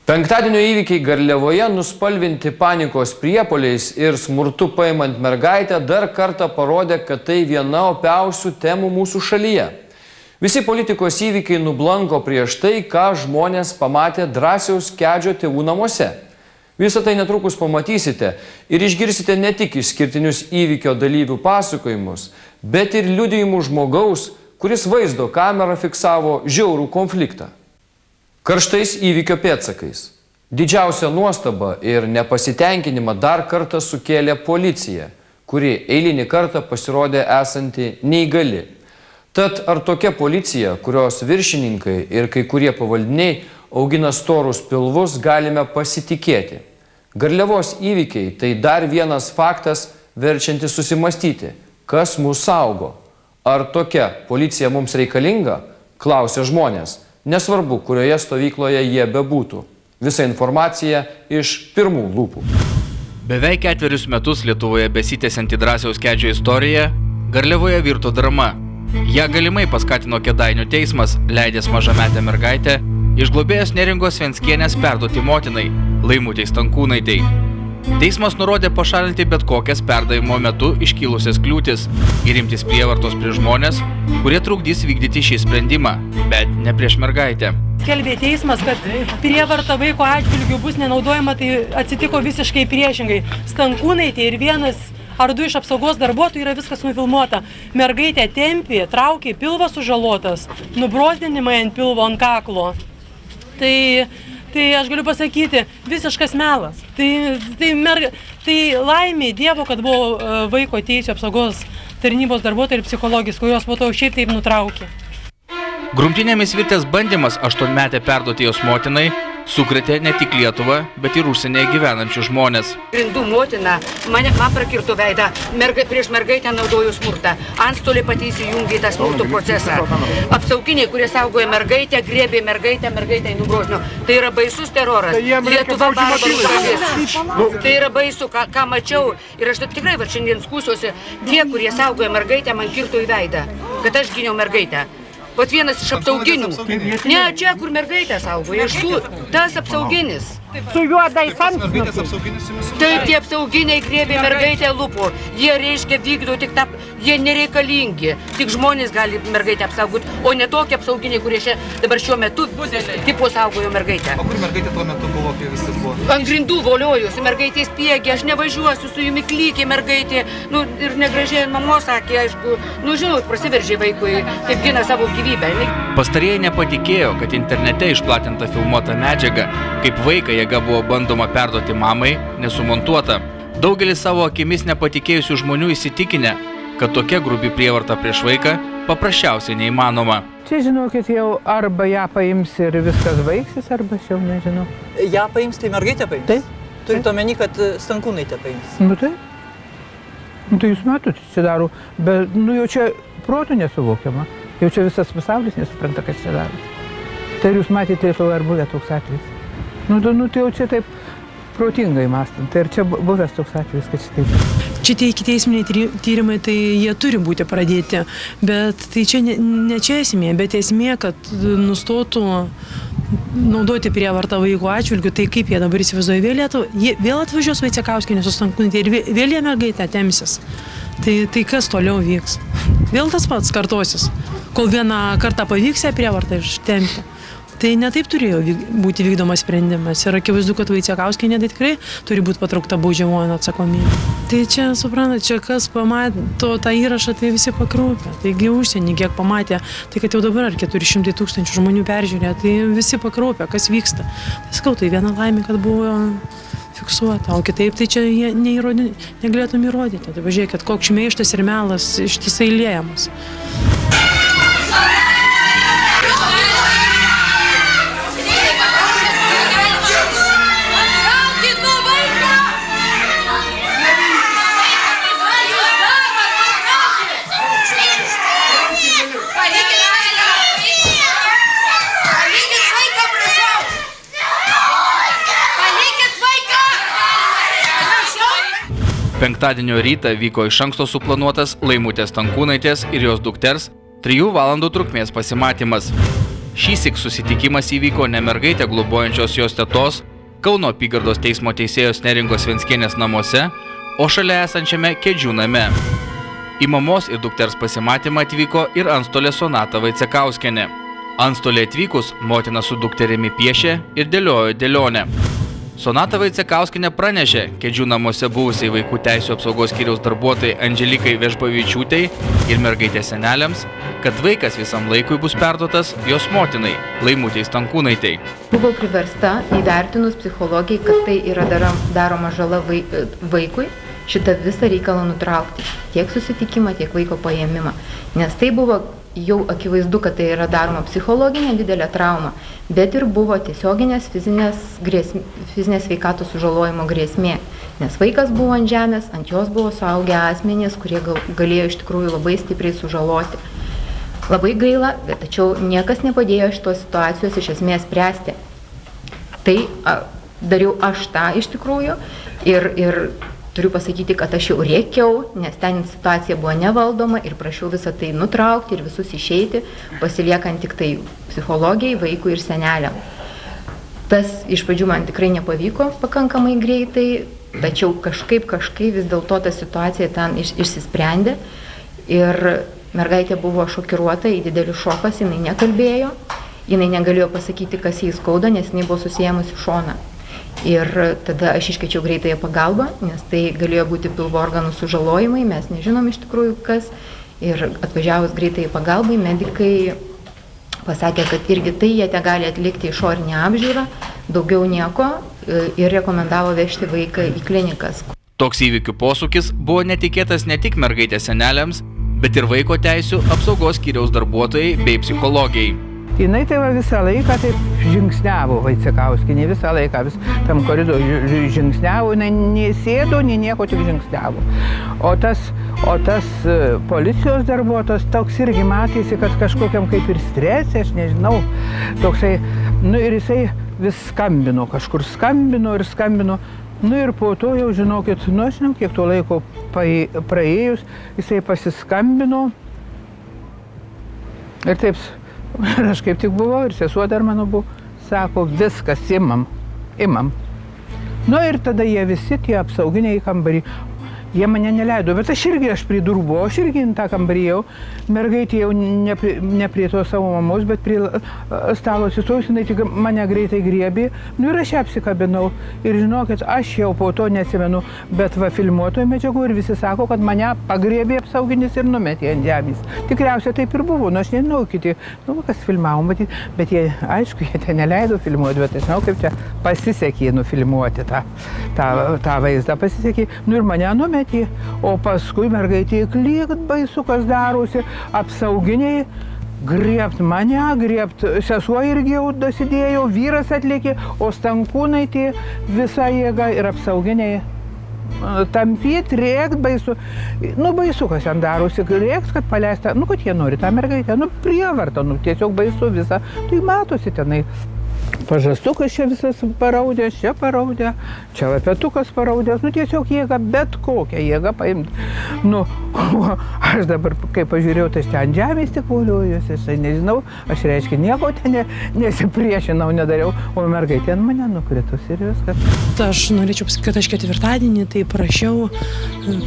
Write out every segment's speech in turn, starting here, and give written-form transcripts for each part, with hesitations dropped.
Penktadienio įvykiai Garliavoje nuspalvinti panikos priepuoliais ir smurtu paimant mergaitę dar kartą parodė, kad tai viena opiausių temų mūsų šalyje. Visi politikos įvykiai nublanko prieš tai, ką žmonės pamatė Drąsiaus Kedžio tėvų namuose. Visą tai netrukus pamatysite ir išgirsite ne tik išskirtinius įvykio dalyvių pasakojimus, bet ir liudijimų žmogaus, kuris vaizdo kamerą fiksavo žiaurų konfliktą. Karštais įvykio pėdsakais. Didžiausią nuostabą ir nepasitenkinimą dar kartą sukėlė policija, kuri eilinį kartą pasirodė esanti neįgali. Tad ar tokia policija, kurios viršininkai ir kai kurie pavaldiniai augina storus pilvus, galime pasitikėti? Garliavos įvykiai tai dar vienas faktas verčiantis susimastyti, kas mus saugo. Ar tokia policija mums reikalinga? Klausia žmonės. Nesvarbu, kurioje stovykloje jie bebūtų. Visa informacija iš pirmų lūpų. Beveik 4 metus Lietuvoje besitęsianti Drąsiaus Kedžio istorija Garliavoje virto drama. Ja galimai paskatino Kėdainių teismas, leidęs mažametę mergaitę iš globėjos Neringos Venskienės perduoti motinai, Laimutei Stankūnaitei. Teismas nurodė pašalinti bet kokias perdavimo metu iškilusias kliūtis ir imtis prievartos prieš žmonės, kurie trukdys vykdyti šį sprendimą, bet ne prieš mergaitę. Skelbė teismas, kad prievarta vaiko atžvilgiu bus nenaudojama, tai atsitiko visiškai priešingai. Stankūnaitė ir vienas ar 2 iš apsaugos darbuotojų yra viskas nufilmuota. Mergaitė tempė, traukė, pilvas sužalotas, nubrozdinimai ant pilvo, ant kaklo. Tai aš galiu pasakyti, visiškas melas. Tai laimė Dievo, kad buvo vaiko teisių apsaugos tarnybos darbuotojai ir psichologijos, kurios po to šiaip taip nutraukė. Grumtynėmis virtęs bandymas 8-metę perduoti jos motinai sukrėtė ne tik Lietuvą, bet ir užsienyje gyvenančių žmonės. Grindų motina man prakirto veidą, prieš mergaitę naudojo smurtą. Antstoliai patys įjungė tą smurto procesą. Apsauginiai, kurie saugojo mergaitę, griebė mergaitę nubrozdino. Tai yra baisus teroras. Lietuva barbarų šalis. Tai yra baisu, ką mačiau. Ir aš tikrai šiandien skūsiuosi, tie, kurie saugojo mergaitę, man kirto į veidą, kad aš gyniau mergaitę. Vat vienas iš apsauginių. Ne, čia, kur mergaitę saugoja, tas apsauginis. Su juodais antsnukiais. Taip, tie apsauginiai griebė mergaitę lupo. Jie, reiškia, vykdo tik tą, jie nereikalingi. Tik žmonės gali mergaitę apsaugoti, o ne tokie apsauginiai, kurie dabar šiuo metu tipo saugojo mergaitę. O kur mergaitė tuo metu buvo, kai viskas buvo? Ant grindų voliojusi, mergaitė spiegė, aš nevažiuosiu su jumi klykė mergaitė. Ir negražiai mamos sakė, aišku, žinot, prasiveržė vaikui, kaip gina savo gyvybę. Pastarieji nepatikėjo, kad internete išplatinta filmuota medžiaga, kaip vaiką jėga buvo bandoma perduoti mamai, nesumontuota. Daugelis savo akimis nepatikėjusių žmonių įsitikinę, kad tokia grubi prievarta prieš vaiką paprasčiausiai neįmanoma. Čia, žinokit, jau arba ją paims ir viskas baigsis, arba aš jau nežinau. Ją paims, tai mergaitę paims? Taip. Turite omeny, kad Stankūnaitę paims? Tai. Tai jūs matot, čia daro, bet jau čia protų nesuvokiama. Jau čia visas pasaulis nesupranta, kas čia daro. Tai jūs matėte Lietuvoje ar buvę toks atvejis? Tai jau čia taip protingai mąstant. Tai ir čia buvęs toks atvejis, kad čia taip. Čia tie ikiteisminiai tyrimai, tai jie turi būti pradėti. Bet tai čia ne čia esmė, bet esmė, kad nustotų naudoti prievartą vaiko atžvilgiu. Tai kaip jie dabar įsivaizduoja, vėl atvažiuos Vaicekauskienė su Stankūnaite ir vėl jie mergaitę tempsis. Tai kas toliau vyks? Vėl tas pats kartosis, kol vieną kartą pavyks ją prievartą ištempti. Tai netaip turėjo būti vykdomas sprendimas. Ir akivaizdu, kad Vaicekauskienė tikrai turi būti patraukta baudžiamojon atsakomybė. Tai čia, suprantate, čia kas pamato tą įrašą, tai visi pakraupė. Taigi užsienį kiek pamatė, tai kad jau dabar 400 000 žmonių peržiūrė, tai visi pakraupė, kas vyksta. Tai sakau, tai viena laimė, kad buvo fiksuota, o kitaip tai čia negalėtum įrodyti. Tai pažiūrėkit, koks šmeižtas ir melas ištisai liejamas. Penktadienio rytą vyko iš anksto suplanuotas Laimutės Stankūnaitės ir jos dukters 3 valandų trukmės pasimatymas. Šįsyk susitikimas įvyko ne mergaitę globojančios jos tetos, Kauno apygardos teismo teisėjos Neringos Venckienės namuose, o šalia esančiame Kėdžių name. Į mamos ir dukters pasimatymą atvyko ir antstolė Sonata Vaicekauskienė. Antstolė atvykus, motina su dukterimi piešė ir dėliojo dėlionę. Sonata Vaicekauskienė pranešė Kėdžių namuose buvusiai vaikų teisių apsaugos skyriaus darbuotojai Andželikai Vežbavičiūtei ir mergaitės seneliams, kad vaikas visam laikui bus perduotas jos motinai, Laimutei Stankūnaitei. Buvau priversta įvertinus psichologijai, kad tai yra daroma žala vaikui, šitą visą reikalą nutraukti. Tiek susitikimą, tiek vaiko paėmimą. Nes tai buvo jau akivaizdu, kad tai yra daroma psichologinė didelė trauma, bet ir buvo tiesioginės fizinės sveikatos sužalojimo grėsmė. Nes vaikas buvo ant žemės, ant jos buvo suaugę asmenys, kurie galėjo iš tikrųjų labai stipriai sužaloti. Labai gaila, bet tačiau niekas nepadėjo šitos situacijos iš esmės spręsti. Tai dariau aš tą iš tikrųjų ir turiu pasakyti, kad aš jau rėkiau, nes ten situacija buvo nevaldoma ir prašiau visą tai nutraukti ir visus išeiti, pasiliekant tik tai psichologijai, vaikui ir seneliam. Tas iš pradžių man tikrai nepavyko pakankamai greitai, tačiau kažkaip vis dėlto ta situacija ten išsisprendė ir mergaitė buvo šokiruota, į didelį šokas, jinai nekalbėjo, jinai negalėjo pasakyti, kas jai skauda, nes jinai buvo susijėmusi šoną. Ir tada aš iškviečiau greitąją pagalbą, nes tai galėjo būti pilvo organų sužalojimai, mes nežinom iš tikrųjų kas. Ir atvažiavus greitai pagalbai, medikai pasakė, kad irgi tai jie gali atlikti išorinę apžiūrą, daugiau nieko, ir rekomendavo vežti vaiką į klinikas. Toks įvykių posūkis buvo netikėtas ne tik mergaitės seneliams, bet ir vaiko teisių apsaugos skyriaus darbuotojai bei psichologijai. Jinai tai visą laiką taip žingsniavo, Vaicekauskienė, visą laiką tam koridoriu žingsniavo, jinai nesėdo, nei nieko, tik žingsniavo. O tas policijos darbuotojas toks irgi matėsi, kad kažkokiam kaip ir stresė, aš nežinau, toksai, ir jisai vis skambino, kažkur skambino. Ir po to jau žinokit, aš žinau, kiek to laiko praėjus, jisai pasiskambino ir taip. Ir aš kaip tik buvau, ir sesuo dar mano buvo, sako, viskas, imam. Ir tada jie visi tie apsauginiai kambarį, jie mane neleido, bet aš pridurbu, aš irgi į tą kambarį jau, mergaitė jau ne prie to savo mamos, bet prie stalo atsistojus, jinai tik mane greitai griebė, ir aš ją apsikabinau. Ir žinokit, aš jau po to neatsimenu, bet filmuotojų medžiagų ir visi sako, kad mane pagriebė apsauginis ir numetė ant žemės. Tikriausiai taip ir buvo, aš nežinau kiti, kas filmavo, bet jie, aišku, jie ten neleido filmuoti, bet aš žinau, kaip čia pasisekė nufilmuoti tą vaizdą, pasisekė, ir mane numetė. O paskui mergaitė klykt baisu, kas darosi, apsauginiai griebt mane, sesuo irgi jau dasidėjo, vyras atlikė, o Stankūnaitė visą jėgą ir apsauginiai tampyt, rėkt baisu. Baisu, kas ten darosi, rėkt, kad paleista, kad jie nori tą mergaitę, prievartą, tiesiog baisu visą. Tai matosi tenai. Pažastukas čia visas paraudęs, čia lapetukas paraudęs, tiesiog jėga, bet kokią jėgą paimti. Aš dabar, kai pažiūrėjau, tai aš ten ant žemės tik voliojuosi, aš nežinau, aš reiškia nieko ten nesipriešinau, nedariau, o mergaitė ant mane nukritus ir viskas. Aš norėčiau pasakyti, kad aš ketvirtadienį tai prašiau,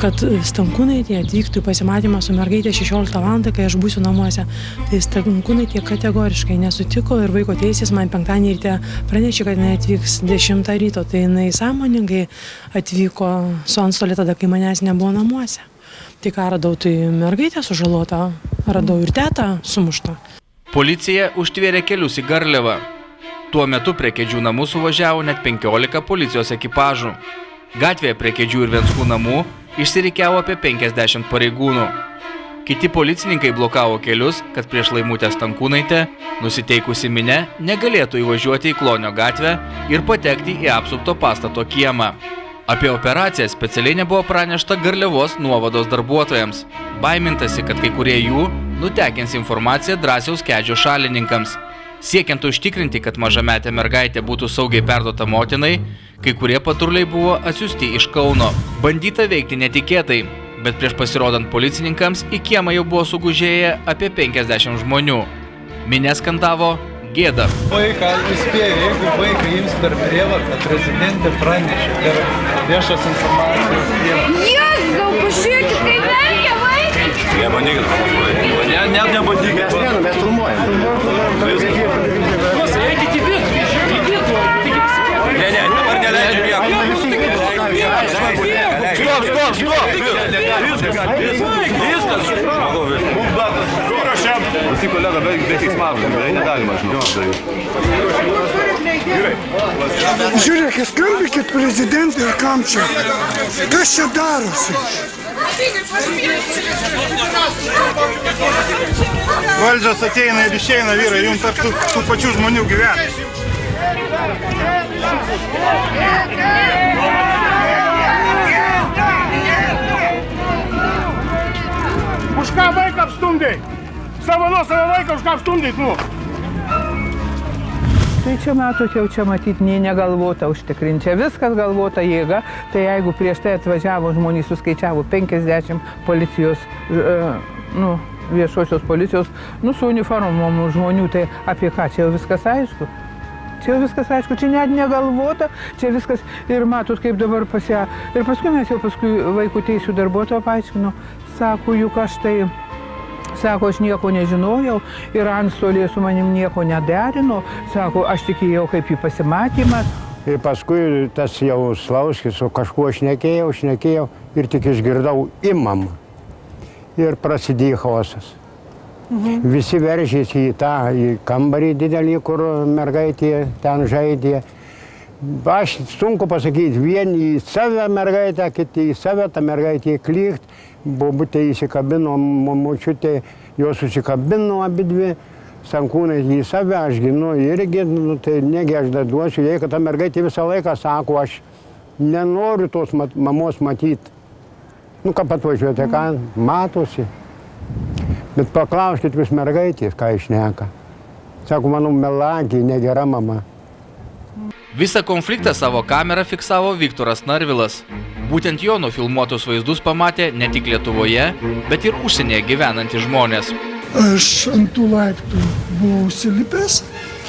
kad Stankūnaitė atvyktų į pasimatymą su mergaitė 16 val. Kai aš būsiu namuose. Tai Stankūnaitė kategoriškai nesutiko ir vaiko teisės man penktadienį ryte pranešė, kad jinai atvyks 10 ryto, tai jinai sąmoningai atvyko su antstolė tada, kai manęs nebuvo namuose. Tai ką radau, tai mergaitė sužalota, radau ir tetą sumuštą. Policija užtvėrė kelius į Garliavą. Tuo metu prie Kėdžių namų suvažiavo net 15 policijos ekipažų. Gatvėje prie Kėdžių ir Venckų namų išsirikiavo apie 50 pareigūnų. Kiti policininkai blokavo kelius, kad prieš Laimutę Stankūnaitę nusiteikusi minia negalėtų įvažiuoti į Klonio gatvę ir patekti į apsupto pastato kiemą. Apie operaciją specialiai nebuvo pranešta Garliavos nuovados darbuotojams. Baimintasi, kad kai kurie jų nutekins informaciją Drąsiaus Kedžio šalininkams. Siekiant užtikrinti, kad mažametė mergaitė būtų saugiai perduota motinai, kai kurie patruliai buvo atsiųsti iš Kauno. Bandyta veikti netikėtai, bet prieš pasirodant policininkams į kiemą jau buvo sugužėję apie 50 žmonių. Minia skandavo Gėda. Vaiką įspėjo, jeigu vaiką ims per prievartą, prezidentė pranešė per viešas informacijos priemonės. Jėzau, pažiūrėkit, kai verkia vaikai! Nebandykit, net nebandykit. Mes filmuojam. Eikit į vidų! Ne, dabar neleidžiam nieko. Viskas. Surašėm. Visi kolega be keiksmažodžių, negalima, žinau. Žiūrėkit, skambinkit prezidentui ir kam čia. Kas čia darosi? Valdžios ateina ir išeina, vyrai, jums tarp tų pačių žmonių gyventi. Už ką vaiką apstumdai? Savo vaiką už ką apstumdai, nu? Tai čia matot, jau čia matyti negalvota užtikrinti. Čia viskas galvota jėga. Tai jeigu prieš tai atvažiavo žmonės, suskaičiavo 50 policijos, viešosios policijos, su uniformom žmonių, tai apie ką? Čia jau viskas aišku. Čia viskas aišku, čia net negalvota, čia viskas ir matot, kaip dabar pasia. Ir paskui mes jau vaikų teisių darbuotojo paaiškino, sako, juk aš tai, sako, aš nieko nežinojau ir antstolė su manim nieko nederino, sako, aš tikėjau kaip į pasimatymą. Ir paskui tas jau Slauskis, su kažkuo šnekėjau ir tik išgirdau imam. Ir prasidėjo chaosas. Visi veržėsi į kambarį didelį, kur mergaitė ten žaidė. Aš sunku pasakyti, vieni į save mergaitę, kiti į save, ta mergaitė klykt, bobutė įsikabino, močiutė, jos susikabino abidvi, Stankūnai į save, aš ginu irgi, tai negi aš duosiu, jei kad ta mergaitė visą laiką sako, aš nenoriu tos mamos matyti. Ką patvažiuojate, ką matosi. Bet paklauskit vis mergaitės, ką išneka. Sako, manau, melagė, negera mama. Visą konfliktą savo kamerą fiksavo Viktoras Narvilas. Būtent jo nufilmuotus vaizdus pamatė ne tik Lietuvoje, bet ir užsienyje gyvenantys žmonės. Aš ant tų laiptų buvau užsilipęs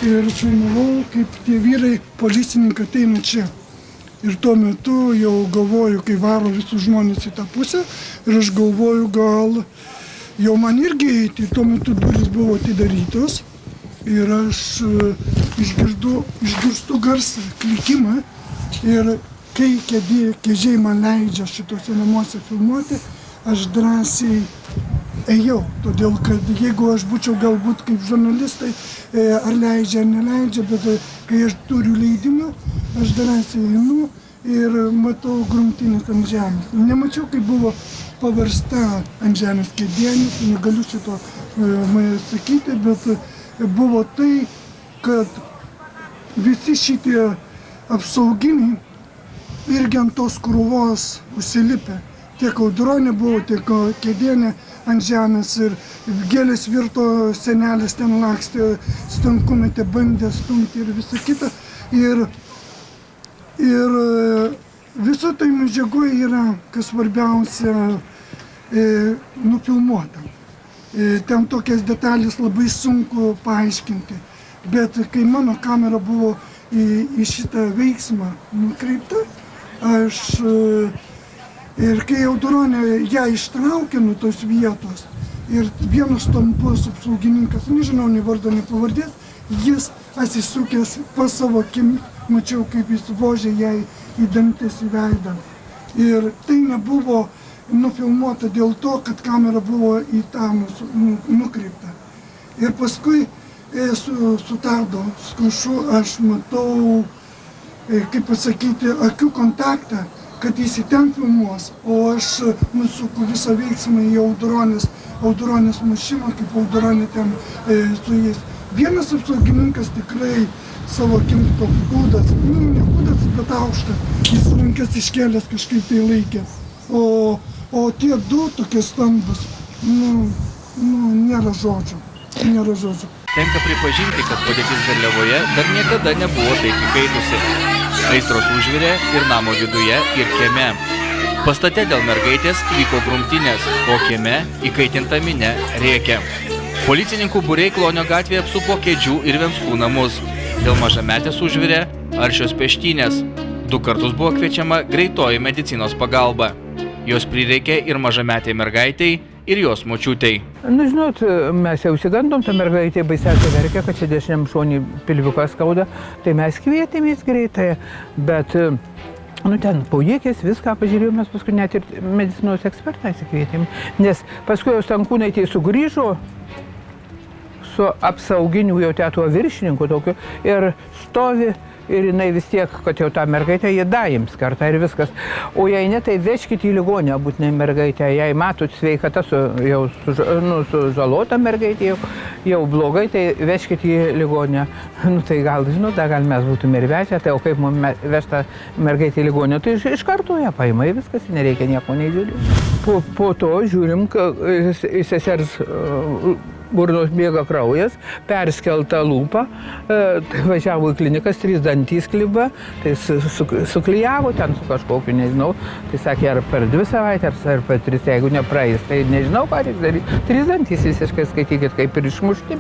ir filmavau, kaip tie vyrai, policininkai ateina čia. Ir tuo metu jau galvoju, kai varo visus žmonės į tą pusę, ir aš galvoju, gal jau man irgi eiti, tuo metu durys buvo atidarytos ir aš išgirstu garsą, klikimą ir kai kėdžiai man leidžia šitose namuose filmuoti, aš drąsiai ėjau, todėl kad jeigu aš būčiau galbūt kaip žurnalistai, ar leidžia, ar neleidžia, bet kai aš turiu leidimą, aš drąsiai einu ir matau grumtynės ant žemės. Nemačiau, kaip buvo paversta ant žemės kėdėnis, negaliu šito sakyti, bet buvo tai, kad visi šitie apsauginiai irgi ant tos krūvos užsilipę. Tiek audronė buvo, tiek kėdėnė ant žemės ir gėlės virto, senelis ten lakstė, Stankūnaitė bandė stumti ir visa kita. Ir viso tai medžiagoje yra, kas svarbiausia, nufilmuota. Ten tokias detalės labai sunku paaiškinti. Bet kai mano kamera buvo į šitą veiksmą nukreipta, ir kai Audronė ją ištraukė nuo tos vietos ir vienas tampus apsaugininkas, nežinau, nei vardo, nei pavardės, jis atsisukęs pas savo akim, mačiau, kaip jis vožė jai į dantis į veidą. Ir tai nebuvo nufilmuota dėl to, kad kamera buvo į tą mūsų nukreipta. Ir paskui su Tado Skušu aš matau, kaip pasakyti, akių kontaktą, kad jis į ten filmuos, o aš nusuku visą veiksmą į Audronės mušimą, kaip Audronė ten su jais. Vienas apsaugininkas tikrai savo akim toks kūdas, ne kūdas, bet aukštas, jis rankas iškėlęs kažkaip tai laikė. O tie du tokie stambus, nėra žodžių. Tenka pripažinti, kad padėtis Garliavoje dar niekada nebuvo taip įkaitusi. Aistros užvirė ir namo viduje, ir kieme. Pastate dėl mergaitės vyko grumtynės, o kieme įkaitinta minia rėkė. Policininkų būriai Klonio gatvėje apsupo Kėdžių ir Venskų namus. Dėl mažametės užvirė aršios peštynės. 2 kartus buvo kviečiama greitoji medicinos pagalba. Jos prireikė ir mažametei mergaitei, ir jos močiutei. Nu, žinot, mes jau įsigandom, ta mergaitė baisiausiai verkė, kad čia dešiniam šonį pilviukas skauda, tai mes kvietėmės greitai, bet, nu, ten paujėkės, viską pažiūrėjom, mes paskui net ir medicinos ekspertą įsikvietėm, nes paskui jau Stankūnaitė sugrįžo su apsauginiu jau tetuo viršininku tokiu ir stovi. Ir jinai vis tiek, kad jau tą mergaitę jie daims kartą ir viskas. O jei ne, tai vežkite į ligonę būtinai mergaitę. Jei matot sveikata jau sužalota mergaitė, jau blogai, tai vežkite į ligonę. Nu tai gal, žinot, gal mes būtume ir vežę, tai o kaip mums vežta mergaitė į ligonę, tai iš karto ją paima, viskas, nereikia nieko nežiūrėti. Po to žiūrim, į sesers burnos bėga kraujas, perskelta lūpa, tai važiavo į klinikas, 3 dantys kliba, tai suklijavo ten su kažkokiu, nežinau, tai sakė, ar per 2 savaitės, ar per 3, jeigu nepraeis, tai nežinau, ką reikia daryti. 3 dantys visiškai, skaitykit, kaip ir išmušti.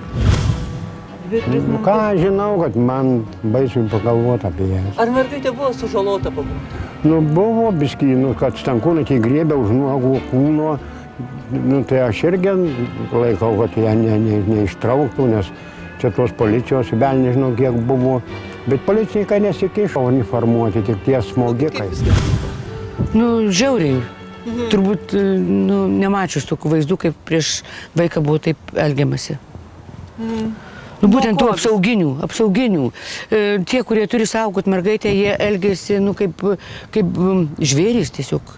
Nu, ką žinau, kad man baisu pagalvoti apie jas. Ar mergaitė buvo sužalota pabūti? Nu, buvo biškai, kad Stankūnaitė griebė už nuogo kūno. Nu, tai aš irgi laikau, kad ją neištrauktų, nes čia tos policijos vėl nežinau, kiek buvo. Bet policininkai nesikišo uniformuoti, tik tie smogikai. Nu, žiauriai. Turbūt, nu, nemačius tokių vaizdų, kaip prieš vaiką buvo taip elgiamasi. Nu, būtent tų apsauginių. Tie, kurie turi saugot mergaitę, jie elgiasi, nu, kaip žvėrys tiesiog.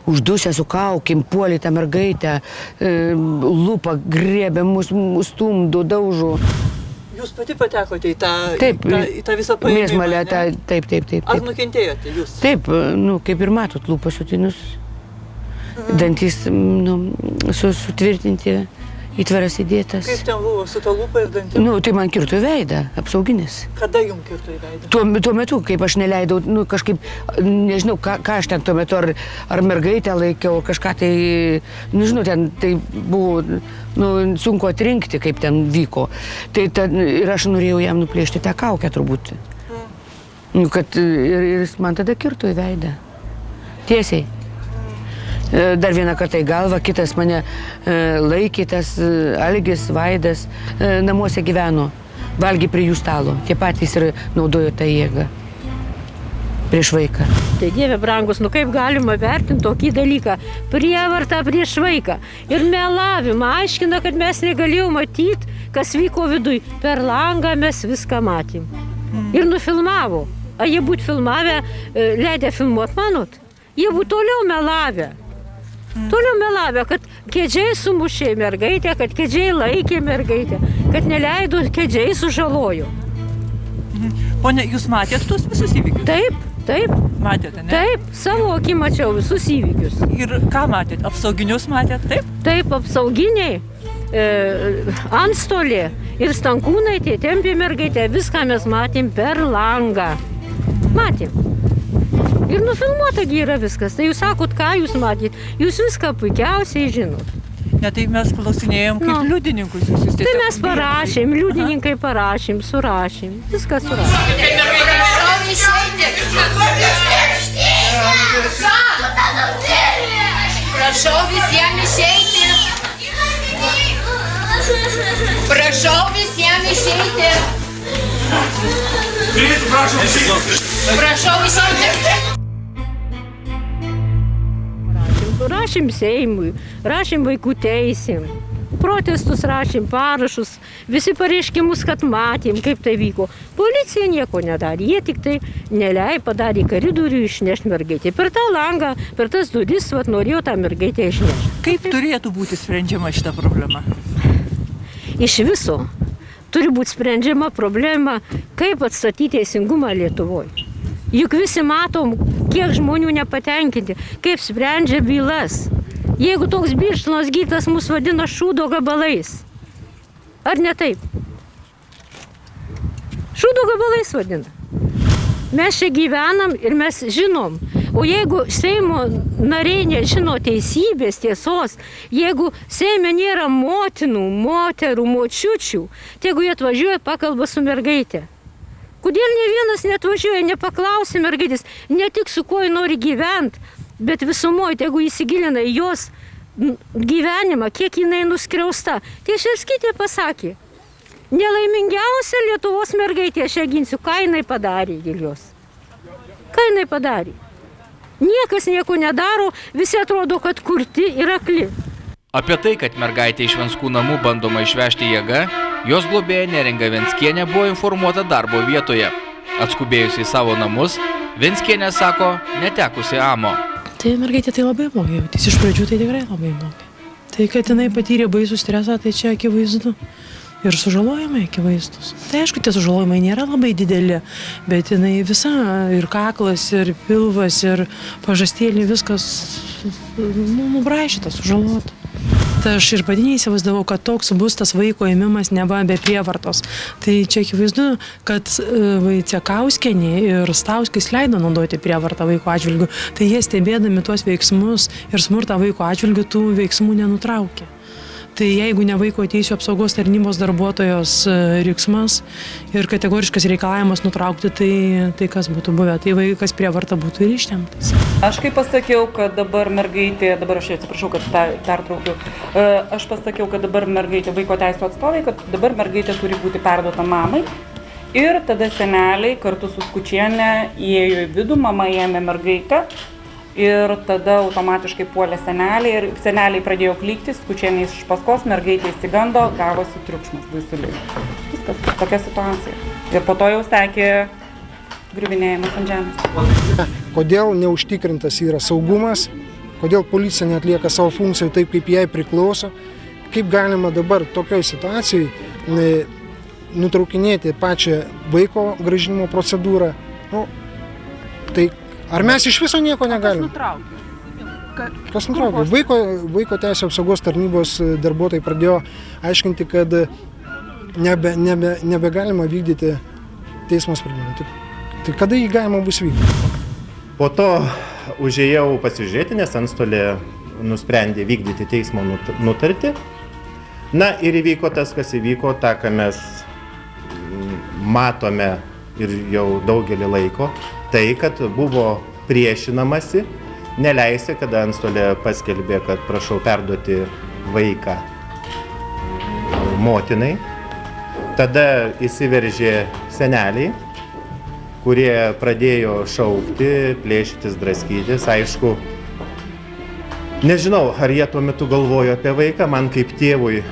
Uždusę su kaukėm, puolė tą mergaitę, lūpą griebė, mus stumdo, daužo. Jūs pati patekote į tą visą paėmimą, ne? Taip. Ar nukentėjote jūs? Taip, nu, kaip ir matot, lūpas sutinus, dantys, nu, sutvirtinti, įtveras įdėtas. Kaip ten buvo su ta lūpa ir dantim? Nu, tai man kirto į veidą, apsauginis. Kada jums kirto į veidą? Tuo metu, kaip aš neleidau, nu, kažkaip, nežinau, ką aš ten tuo metu, ar mergaitę laikiau, kažką tai, nežinau, ten tai buvo, nu, sunku atrinkti, kaip ten vyko. Tai ir aš norėjau jam nuplėšti tą kaukę turbūt. Nu, kad ir jis man tada kirto į veidą. Tiesiai. Dar vieną kartą į galvą, kitas mane laikė, tas Algis, Vaidas, namuose gyveno, valgė prie jų stalo. Tie patys ir naudojo tą jėgą prieš vaiką. Tai Dieve brangus, nu kaip galima vertinti tokį dalyką? Prievartą prieš vaiką ir melavimą. Aiškina, kad mes negalėjome matyti, kas vyko viduj. Per langą mes viską matėm. Ir nufilmavo. A jie būtų filmavę, leidę filmuot, manot? Jie būtų toliau melavę. Kad Kėdžiai sumušė mergaitę, kad Kėdžiai laikė mergaitę, kad neleido Kėdžiai sužalojo. Pone, jūs matėt tuos visus įvykius? Taip. Matėte, ne? Taip, savo akį mačiau visus įvykius. Ir ką matėt? Apsauginius matėt, taip? Taip, apsauginiai, antstolė ir Stankūnaitė tempė mergaitę, viską mes matėm per langą. Matėm. Ir nufilmuota yra viskas. Tai jūs sakot, ką jūs matėt. Jūs viską puikiausiai žinot. Ne, tai mes klausinėjom kaip liudininkus. Tai mes parašėm, liudininkai parašėm, surašėm. Viską surašėm. Prašau visiems išeiti. Prašau visiems išeiti. Prašau išeiti. Rašėm Seimui, rašėm vaikų teisėm, protestus rašėm, parašus, visi pareiškimus, kad matėm, kaip tai vyko. Policija nieko nedarė, jie tik tai padarė koridorių išnešti mergaitę. Per tą langą, per tas duris, norėjo tą mergaitę išnešti. Kaip turėtų būti sprendžiama šita problema? Iš viso turi būti sprendžiama problema, kaip atstatyti teisingumą Lietuvoje. Juk visi matom, kiek žmonių nepatenkinti, kaip sprendžia bylas. Jeigu toks birštonas gydytojas mus vadina šūdo gabalais. Ar ne taip? Šūdo gabalais vadina. Mes čia gyvenam ir mes žinom, O jeigu Seimo nariai nežino teisybės, tiesos, jeigu Seime nėra motinų, moterų, močiučių, tai jeigu jie atvažiuoja, pakalba su mergaitė. Kodėl ne vienas netvažiuoja, nepaklausia mergaitės, ne tik su kuo nori gyventi, bet visumoje, jeigu įsigilina į jos gyvenimą, kiek jinai nuskriausta. Tai Šerskytė pasakė, nelaimingiausia Lietuvos mergaitė, aš ją ginsiu, ką jinai padarė dėl jos. Ką jinai padarė? Niekas nieko nedaro, visi atrodo, kad kurti ir akli. Apie tai, kad mergaitė iš Venskų namų bandoma išvežti jėga, jos globėja Neringa Venskienė buvo informuota darbo vietoje. Atskubėjusi į savo namus, Venskienė sako, netekusi amo. Tai mergaitė tai labai blogai jautėsi, iš pradžių tai tikrai labai blogai. Tai, kad jinai patyrė baisų stresą, tai čia akivaizdu. Ir sužalojimai akivaizdus. Tai aišku, tie sužalojimai nėra labai dideli, bet jinai visa, ir kaklas, ir pilvas, ir pažastėlį, viskas nubraižyta, sužalota. Tai aš ir pati neįsivaizdavau, kad toks bus tas vaiko ėmimas neva be prievartos. Tai čia akivaizdu, kad Vaicekauskienė ir Stauskis leido naudoti prievartą vaiko atžvilgių. Tai jie stebėdami tuos veiksmus ir smurtą vaiko atžvilgių tų veiksmų nenutraukė. Tai jeigu ne vaiko teisių apsaugos tarnybos darbuotojos riksmas ir kategoriškas reikalavimas nutraukti, tai kas būtų buvę? Tai vaikas prievarta būtų ir ištemptas. Aš kaip pasakiau, kad dabar mergaitė, dabar aš atsiprašau, kad pertraukiu, aš pasakiau, kad dabar mergaitė, vaiko teisų atstovai, kad dabar mergaitė turi būti perduota mamai. Ir tada seneliai kartu su Skučienė įėjo į vidų, mama ėmė mergaitę. Ir tada automatiškai puolė seneliai ir seneliai pradėjo klyktis, Skučienė iš paskos, mergaitė įsigando, gavosi triukšmas, baisuliai. Viskas, tokia situacija. Ir po to jau sekė griuvinėjimas ant žemės. Kodėl neužtikrintas yra saugumas, kodėl policija neatlieka savo funkcijų taip, kaip jai priklauso, kaip galima dabar tokioj situacijai nutraukinėti pačią vaiko grąžinimo procedūrą. Tai ar mes iš viso nieko negalim? Kas nutraukė? Vaiko teisų apsaugos tarnybos darbuotojai pradėjo aiškinti, kad nebegalima vykdyti teismo sprendimą. Tai kada jį galima bus vykdyti? Po to užėjau pasižiūrėti, nes antstolė nusprendė vykdyti teismo nutartį. Na ir įvyko tas, kas įvyko, tą, ką mes matome ir jau daugelį laiko. Tai, kad buvo priešinamasi, neleisi, kada antstolė paskelbė, kad prašau perduoti vaiką motinai. Tada įsiveržė seneliai, kurie pradėjo šaukti, plėšytis, draskytis. Aišku, nežinau, ar jie tuo metu galvojo apie vaiką, man kaip tėvui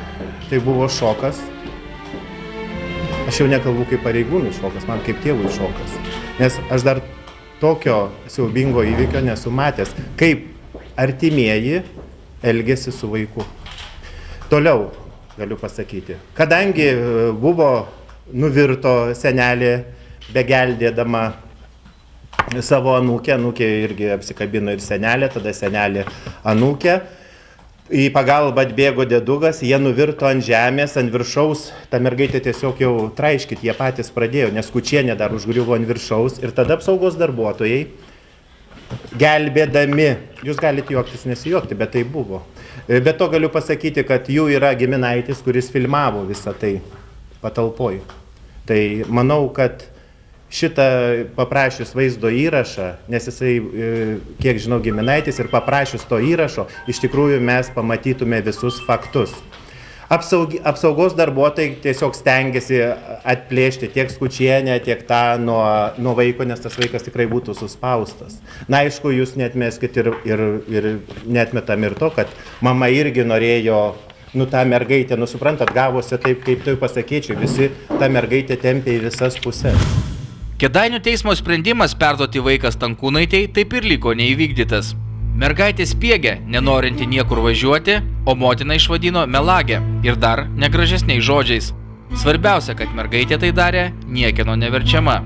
tai buvo šokas. Aš jau nekalbu kaip pareigūnui šokas, man kaip tėvui šokas. Nes aš dar tokio siaubingo įvykio nesu matęs, kaip artimieji elgėsi su vaiku. Toliau galiu pasakyti, kadangi buvo nuvirto senelė begeldėdama savo anūkę, anūkė irgi apsikabino ir senelė, tada senelė anūkė. Į pagalbą atbėgo dėdugas, jie nuvirto ant žemės, ant viršaus, ta mergaitė tiesiog jau traiškit, jie patys pradėjo, nes Skučienė dar užgriuvo ant viršaus ir tada apsaugos darbuotojai, gelbėdami, jūs galite juoktis, nesijuokti, bet tai buvo. Bet to galiu pasakyti, kad jų yra giminaitis, kuris filmavo visą tai patalpoj. Tai manau, kad šitą paprašius vaizdo įrašą, nes jisai, kiek žinau, giminaitis ir paprašius to įrašo, iš tikrųjų mes pamatytume visus faktus. Apsaugos darbuotojai tiesiog stengiasi atplėšti tiek Skučienę, tiek tą nuo vaiko, nes tas vaikas tikrai būtų suspaustas. Na, aišku, jūs neatmeskit ir neatmetam ir to, kad mama irgi norėjo, tą mergaitę, suprantat, gavosi taip, kaip tai pasakyčiau, visi tą mergaitę tempė į visas pusės. Kėdainių teismo sprendimas perduoti vaiką Stankūnaitei taip ir liko neįvykdytas. Mergaitė spiegė, nenorinti niekur važiuoti, o motina išvadino melagę ir dar negražesniais žodžiais. Svarbiausia, kad mergaitė tai darė niekieno neverčiama.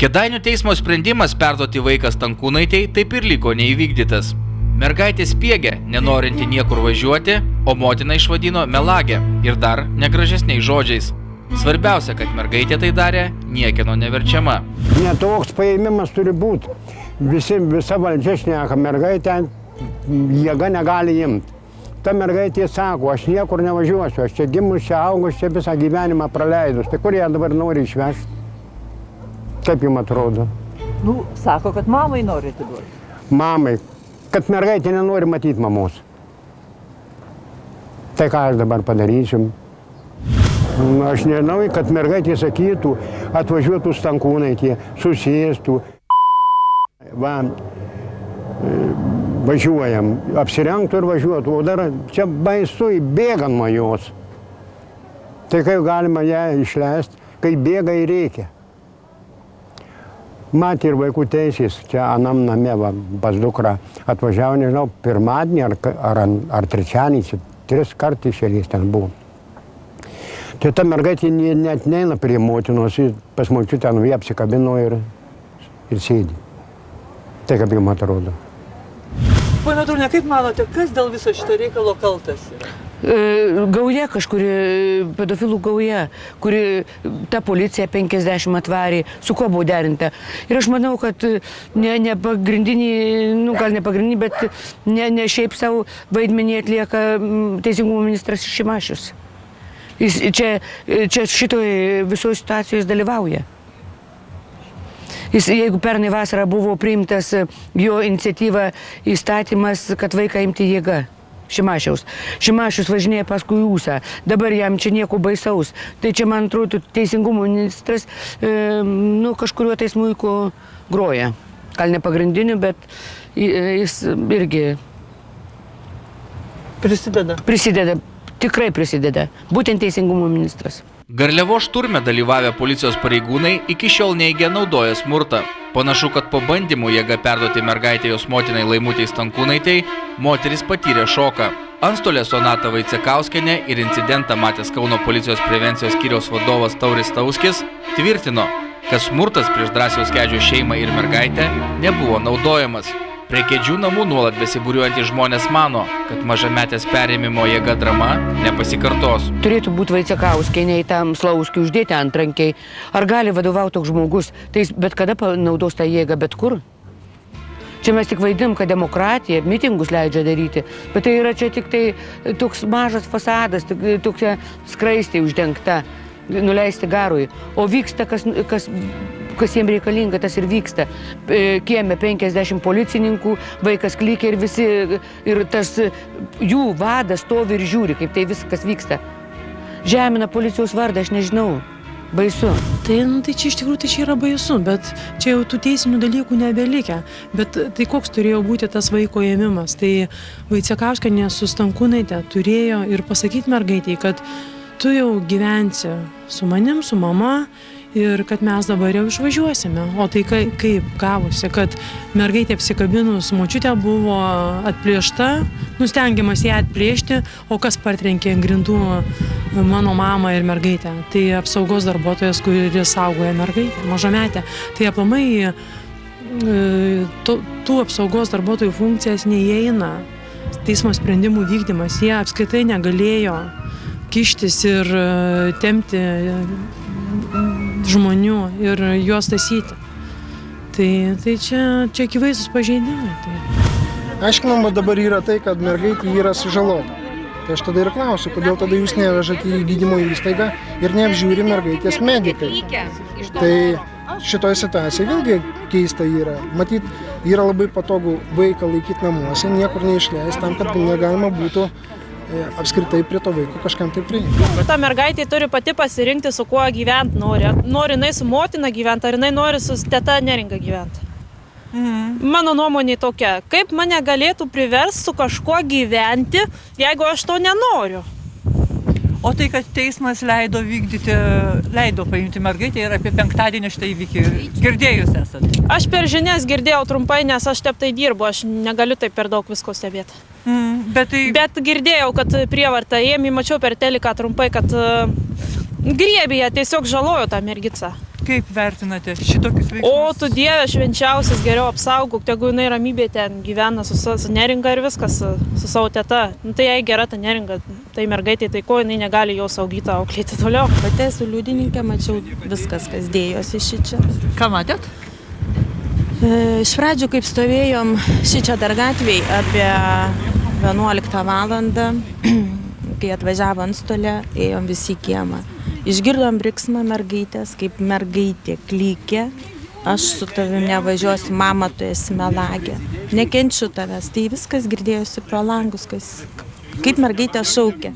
Kėdainių teismo sprendimas perduoti vaiką Stankūnaitei taip ir liko neįvykdytas. Mergaitė spiegė, nenorinti niekur važiuoti, o motina išvadino melagę ir dar negražesniais žodžiais. Svarbiausia, kad mergaitė tai darė niekieno neverčiama. Netoks paėmimas turi būti. Visa valdžia šneka, mergaitę jėga negali imti. Ta mergaitė sako, aš niekur nevažiuosiu, aš čia gimus, čia augus, čia visą gyvenimą praleidus. Tai kur ją dabar nori išvežti? Kaip jums atrodo? Nu, sako, kad mamai nori atiduoti. Mamai, kad mergaitė nenori matyti mamos. Tai ką aš dabar padarysiu? Aš nežinau, kad mergaitė sakytų, atvažiuotų Stankūnaitė, susėstų. Va, važiuojam, apsirengtų ir važiuotų, o dar čia baisu bėgant nuo jos. Tai kaip galima ją išleisti, kai bėga ir reikia. Matė ir vaikų teisės, čia anam name va, pas dukrą atvažiavo, nežinau, pirmadienį ar trečiadienį, 3 kartus iš eilės ten buvo. Tai ta mergaitė net neina prie motinos, pas močiutę ten jie apsikabino ir sėdi. Tai kaip jums atrodo. Ponia Drunė, kaip manote, kas dėl viso šito reikalo kaltas yra? Gauja kažkuri, pedofilų gauja, kuri ta policija 50 atvarė, su kuo buvo derinta. Ir aš manau, kad ne pagrindinį, gal ne pagrindinį, bet ne šiaip savo vaidmenį atlieka Teisingumo ministras Šimašius. Jis čia šitoje visoje situacijoje dalyvauja. Jeigu pernai vasarą buvo priimtas jo iniciatyva įstatymas, kad vaiką imti jėga, Šimašiaus. Šimašius važinėja paskui ūsą, dabar jam čia nieko baisaus. Tai čia, man atrodo, Teisingumo ministras kažkuriuo tai smuiku groja. Gal ne pagrindiniu, bet jis irgi prisideda, tikrai prisideda, būtent Teisingumo ministras. Garliavos šturme dalyvavę policijos pareigūnai iki šiol neigia naudoja smurtą. Panašu, kad po bandymų jėga perduoti mergaitę jos motinai Laimutei Stankūnaitei, moteris patyrė šoką. Antstolė Sonata Vaicekauskienė ir incidentą matęs Kauno policijos prevencijos skyriaus vadovas Tauris Tauskis tvirtino, kad smurtas prieš Drąsiaus Kedžio šeimą ir mergaitę nebuvo naudojamas. Prie Kedžių namų nuolat besibūriuojantys žmonės mano, kad mažametės perėmimo jėga drama nepasikartos. Turėtų būti Vaicekauskienei tam Slauskiui uždėti antrankiai. Ar gali vadovauti toks žmogus? Tai jis bet kada panaudos tą jėgą, bet kur? Čia mes tik vaidim, kad demokratija, mitingus leidžia daryti, bet tai yra čia tik tai toks mažas fasadas, tokia skraistė uždengta, nuleisti garui. O vyksta, kas jiems reikalinga, tas ir vyksta. Kieme 50 policininkų, vaikas klykia ir visi, ir tas jų vadas stovi ir žiūri, kaip tai viskas vyksta. Žemina policijos vardą, aš nežinau. Baisu. Tai čia iš tikrųjų tai čia yra baisu, bet čia jau tų teisinių dalykų nebelikę. Bet tai koks turėjo būti tas vaiko ėmimas? Tai Vaicekauskienė su Stankūnaite turėjo ir pasakyti mergaitei, kad tu jau gyvensi su manim, su mama, ir kad mes dabar jau išvažiuosime. O tai kaip gavosi, kad mergaitė apsikabinus močiutė buvo atplėšta, stengiamas ją atplėšti, o kas partrenkė ant grindų mano mamą ir mergaitę. Tai apsaugos darbuotojas, kuris saugoja mergaitę, mažametę. Tai aplamai tų apsaugos darbuotojų funkcijas neįeina teismo sprendimų vykdymas. Jie apskritai negalėjo kištis ir tempti žmonių ir juos tasyti. Tai čia akivaizdūs pažeidimai. Aiškinama dabar yra tai, kad mergaitė yra sužalota. Tai aš tada ir klausiu, kodėl tada jūs nevežate į gydymo įstaigą ir neapžiūri mergaitės medikai. Tai šitoje situacijoje vėlgi keista yra. Matyt, yra labai patogu vaiką laikyti namuose, niekur neišleisti tam, kad negalima būtų apskritai prie to vaiko kažkam tai priimti. Ta mergaitė turi pati pasirinkti, su kuo gyventi nori. Nori jinai su motina gyventi, ar jinai nori su teta Neringa gyventi. Mano nuomonė tokia, kaip mane galėtų priversti su kažkuo gyventi, jeigu aš to nenoriu. O tai, kad teismas leido paimti mergaitę ir apie penktadienį šitą įvykį girdėjus esat? Aš per žinias girdėjau trumpai, nes aš taip tai dirbu, aš negaliu taip per daug visko stebėti. Bet girdėjau, kad prievartą ėmė, mačiau per teliką trumpai, kad griebėje tiesiog žalojo tą mergicą. kaip vertinate šitokius veiksmus? O tu Dieve švenčiausias, geriau apsaugok, tegu jinai ramybė ten gyvena su neringa ir viskas, su savo teta. Nu, tai jai gera ta neringa, tai mergaitė, tai ko jinai negali jau saugytą auklėti toliau. Pati esu liudininkė, mačiau viskas, kas dėjosi šičia. Ką matėt? Iš pradžių, kaip stovėjom šičia dar gatvėj apie 11 valandą, kai atvažiavo antstolė, ėjom visi į kiemą. Išgirdom riksmą mergaitės, kaip mergaitė klykė. Aš su tavim nevažiuosiu, mama, tu esi melagė. Nekenčiu tavęs. Tai viskas girdėjosi pro langus, kaip mergaitė šaukė.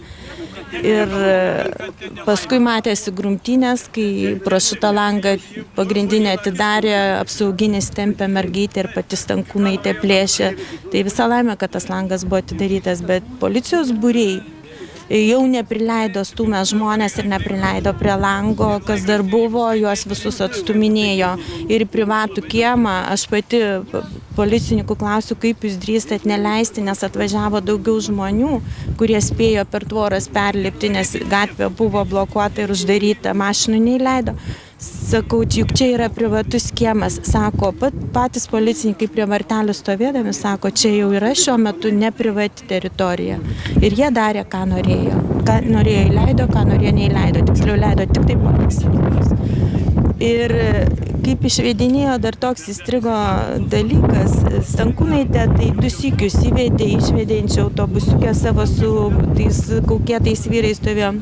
Ir paskui matėsi grumtynės, kai pro šitą langą pagrindinė atidarė, apsauginis tempė mergaitę ir pati Stankūnaitė plėšė. Tai visa laimė, kad tas langas buvo atidarytas, bet policijos būriai jau neprileido, stūmė žmonės ir neprileido prie lango, kas dar buvo, juos visus atstuminėjo ir į privatų kiemą. Aš pati policininkų klausiu, kaip jūs drįstat neleisti, nes atvažiavo daugiau žmonių, kurie spėjo per tvoras perlipti, nes gatvė buvo blokuota ir uždaryta, mašinų neįleido. Sakau, juk čia yra privatus kiemas, sako, patys policininkai prie vartelių stovėdami, sako, čia jau yra šiuo metu neprivati teritorija. Ir jie darė, ką norėjo. Ką norėjo įleido, ką norėjo neįleido, tiksliau leido tik taip policininkus. Ir kaip išvedinėjo, dar toks įstrigo dalykas, Stankūnaitė tai 2 sykius įvedė, išvedė autobusiukę savo su tais kaukėtais vyrais stovėjo.